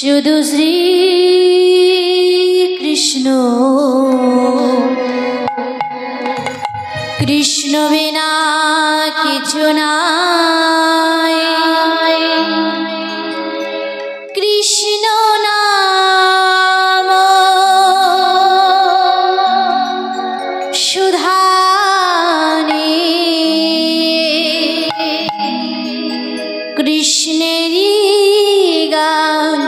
শুধু শ্রী কৃষ্ণ কৃষ্ণ বিনা কিছু নাই। কৃষ্ণ নাম সুধানে কৃষ্ণেরই গান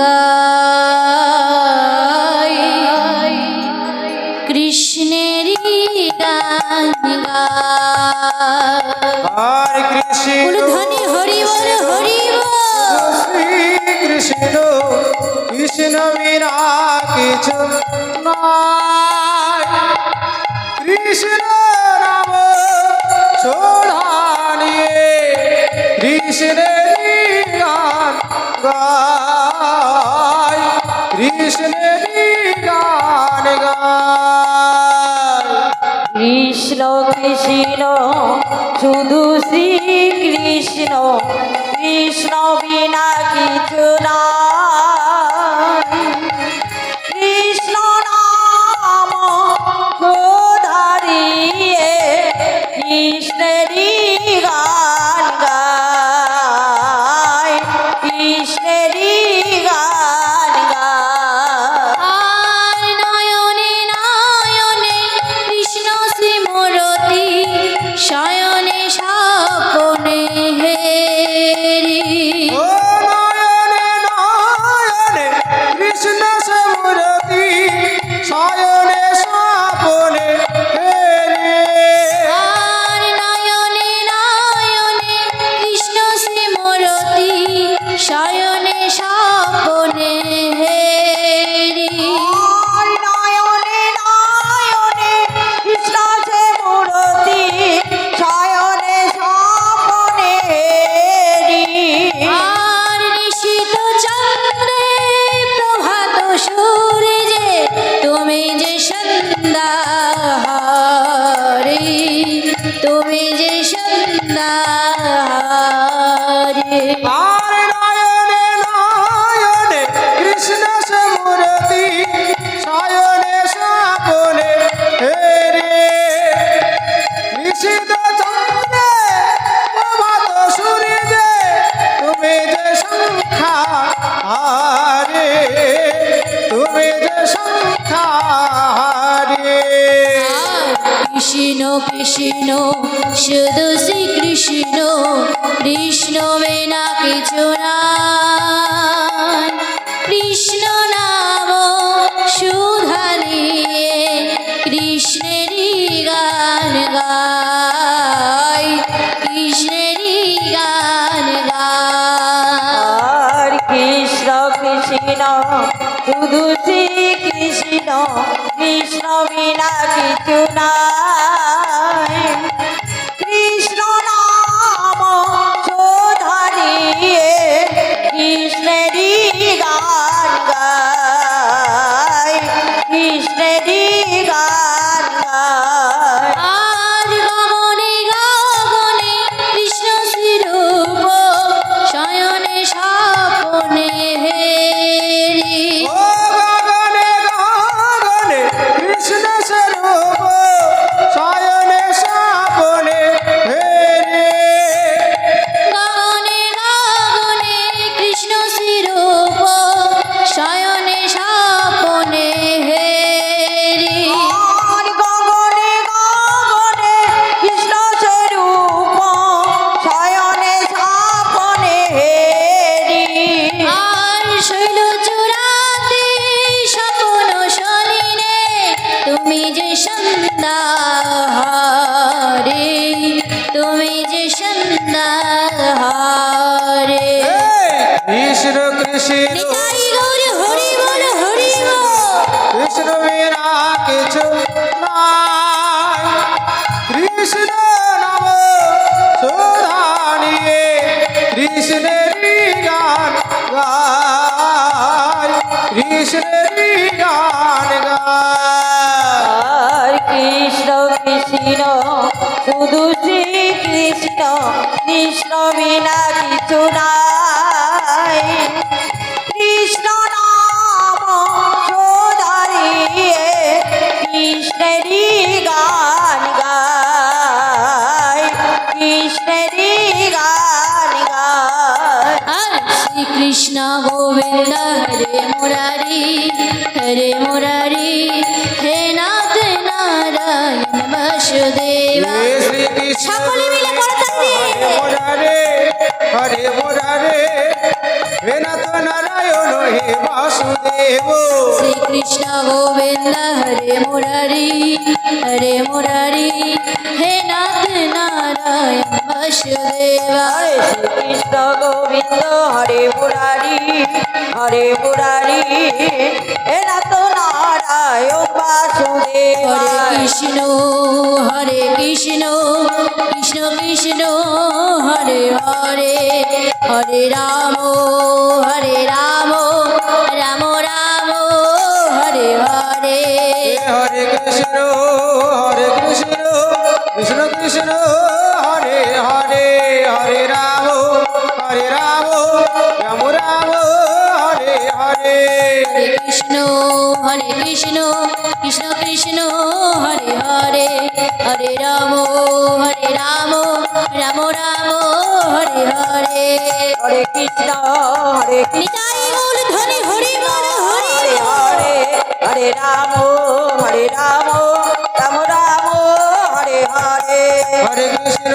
গায়, কৃষ্ণেরই গান গায়। কৃষ্ণ ধ্বনি হরি বল হরি শ্রী কৃষ্ণ কৃষ্ণ বিনা কিছু নাই। কৃষ্ণ নাম সোধানিয়ে কৃষ্ণেরই গান গায়, কৃষ্ণেরই গান গায়। কৃষ্ণ কৃষ্ণ শুধু শ্রী কৃষ্ণ কৃষ্ণ বিনা কিছু নাই। কৃষ্ণ নাম সোধারিয়ে কৃষ্ণেরই গান গায়, কৃষ্ণেরই গান গায়। আর নয়নে নয়নে কৃষ্ণ শ্রীমূরতি শয়নে স্বপনে হেরি। ও নয়নে নয়নে কৃষ্ণ সমুরতি শয়নে স্বপনে হেরে। আর নয়নে নয়নে কৃষ্ণ শ্রীমূরতি শয়নে স্বপনে হেরি। আর নয়নে নয়নে কৃষ্ণ সে মূরতি শয়নে স্বপনে হেরি। আর নিশীত চন্দ্রে প্রভাত সূর্যে তুমি যে সন্ধ্যাহারি, তুমি যে সন্ধ্যাহারি। আর নয়নে নয়নে কৃষ্ণ সমুরতি শয়নে স্বপনে হেরে। নিশীত চন্দ্রে প্রভাত সূর্যে তুমি যে সংখ্যা হারে, তুমি যে সংখ্যা হারে। কৃষ্ণ কৃষ্ণ শুধু শ্রী কৃষ্ণ কৃষ্ণ বিনা কিছু নাই। কৃষ্ণ নাম সুধানিয়ে কৃষ্ণেরই গান গায়, কৃষ্ণেরই গান গায়। আর কৃষ্ণ কৃষ্ণ শুধু শ্রী কৃষ্ণ কৃষ্ণ বিনা কিছু নাই। কৃষ্ণ নাম সোধারিয়ে কৃষ্ণেরই গান গায়, কৃষ্ণেরই গান গায়। আর গগনে গগনে কৃষ্ণ শ্রীরূপ শয়নে স্বপনে হেরি। ও গগনে গগনে কৃষ্ণ স্বরূপ শয়নে স্বপনে হেরে। গগনে গগনে কৃষ্ণ শ্রীরূপ শয়নে স্বপনে হেরি। আর গগনে গগনে কৃষ্ণ স্বরূপ শয়নে স্বপনে হেরি। আর শৈল চূড়াতে স্বপন সলিনে তুমি যে সন্ধ্যাহারে, তুমি যে সন্ধ্যাহারে। কৃষ্ণ কৃষ্ণ নিতাই গৌর হরি বল হরি বল। কৃষ্ণ বিনা কিছু নাই। কৃষ্ণ নাম সোধানিয়ে কৃষ্ণেরই গান গায়, কৃষ্ণেরই গান গায়। আর কৃষ্ণ কৃষ্ণ শুধু শ্রী কৃষ্ণ কৃষ্ণ বিনা কিছু নাই। কৃষ্ণ গোবিন্দ হরে মুরারি হে নাথ নারায়ণ বাসুদেব হে শ্রী কৃষ্ণ সকলে মিলে করতালি দিয়ে। হরে মুরারে হে নাথ নারায়ণ হে বাসুদেব শ্রীকৃষ্ণ গোবিন্দ হরে মুরারি হে নাথ নারায়ণ বাসুদেব হরে শ্রীকৃষ্ণ গোবিন্দ হরে মুরারি হে নাথ নারায়ণ বাসুদেব হরে কৃষ্ণ কৃষ্ণ কৃষ্ণ হরে হরে হরে রাম রাম রাম হরে হরে হরে কৃষ্ণ কৃষ্ণ কৃষ্ণ হরে হরে হরে রাম রাম রাম হরে হরে হরে কৃষ্ণ কৃষ্ণ কৃষ্ণ হরে হরে হরে রাম রাম রাম হরে হরে হরে কৃষ্ণ নিতাই গৌর ধ্বনি হরি বল হরি হরে হরে হরে রাম রাম রাম হরে হরে হরে কৃষ্ণ